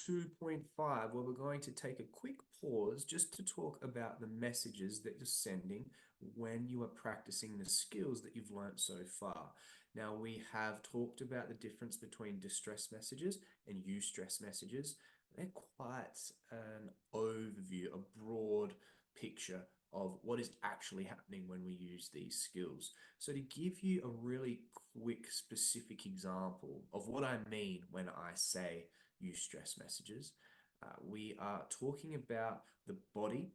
2.5, where we're going to take a quick pause just to talk about the messages that you're sending when you are practicing the skills that you've learned so far. Now, we have talked about the difference between distress messages and eustress messages. They're quite an overview, a broad picture of what is actually happening when we use these skills. So to give you a really quick, specific example of what I mean when I say eustress messages, we are talking about the body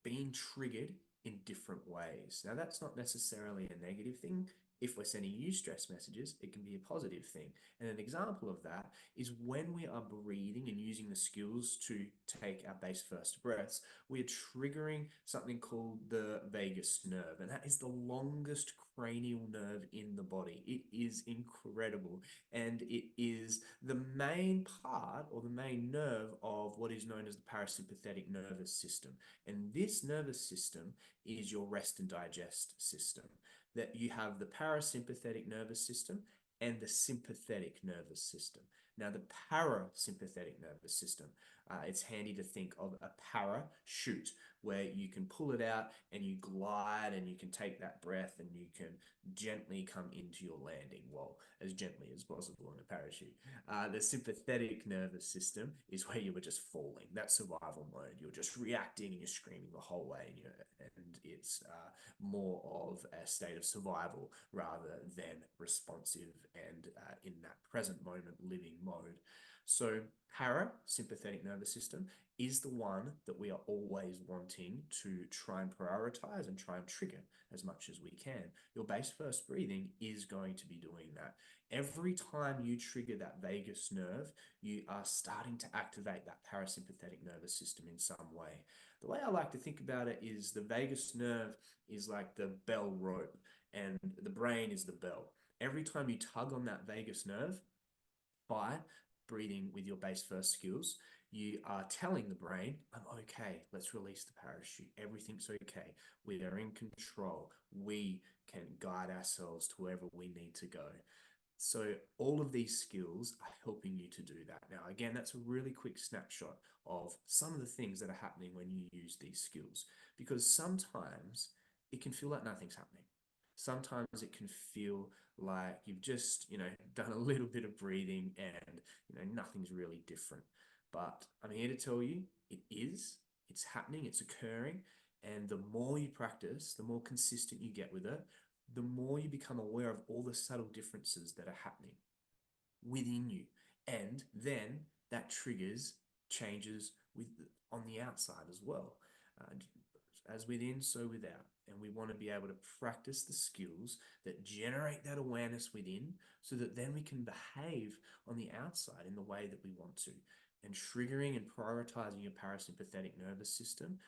being triggered in different ways. Now, that's not necessarily a negative thing. If we're sending eustress messages, it can be a positive thing. And an example of that is when we are breathing and using the skills to take our base first breaths, we are triggering something called the vagus nerve. And that is the longest cranial nerve in the body. It is incredible. And it is the main part or the main nerve of what is known as the parasympathetic nervous system. And this nervous system is your rest and digest system. That you have the parasympathetic nervous system and the sympathetic nervous system. Now, the parasympathetic nervous system, it's handy to think of a parachute where you can pull it out and you glide and you can take that breath and you can gently come into your landing, well, as gently as possible on a parachute. The sympathetic nervous system is where you were just falling. That's survival mode. You're just reacting and you're screaming the whole way, and it's more of a state of survival rather than responsive and in that present moment living mode. So parasympathetic nervous system is the one that we are always wanting to try and prioritize and try and trigger as much as we can. Your base first breathing is going to be doing that. Every time you trigger that vagus nerve, you are starting to activate that parasympathetic nervous system in some way. The way I like to think about it is the vagus nerve is like the bell rope and the brain is the bell. Every time you tug on that vagus nerve by breathing with your base first skills, you are telling the brain, I'm okay, let's release the parachute. Everything's okay. We are in control. We can guide ourselves to wherever we need to go. So all of these skills are helping you to do that. Now, again, that's a really quick snapshot of some of the things that are happening when you use these skills, because sometimes it can feel like nothing's happening. Sometimes it can feel like you've just, done a little bit of breathing and, nothing's really different. But I'm here to tell you it's happening, it's occurring. And the more you practice, the more consistent you get with it, the more you become aware of all the subtle differences that are happening within you. And then that triggers changes on the outside as well. As within, so without. And we want to be able to practice the skills that generate that awareness within so that then we can behave on the outside in the way that we want to. And triggering and prioritizing your parasympathetic nervous system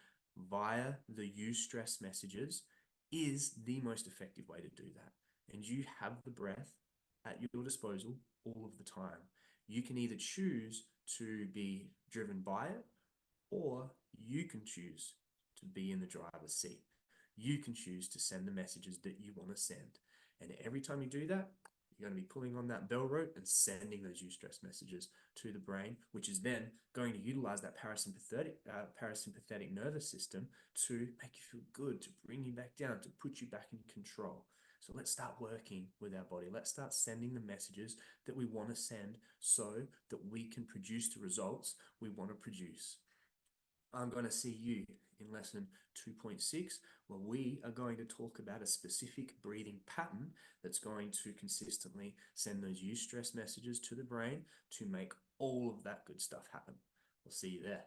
via the eustress messages is the most effective way to do that. And you have the breath at your disposal all of the time. You can either choose to be driven by it, or you can choose to be in the driver's seat. You can choose to send the messages that you want to send. And every time you do that, you're going to be pulling on that bell rope and sending those eustress messages to the brain, which is then going to utilize that parasympathetic nervous system to make you feel good, to bring you back down, to put you back in control. So let's start working with our body. Let's start sending the messages that we want to send so that we can produce the results we want to produce. I'm going to see you in lesson 2.6, where we are going to talk about a specific breathing pattern that's going to consistently send those eustress messages to the brain to make all of that good stuff happen. We'll see you there.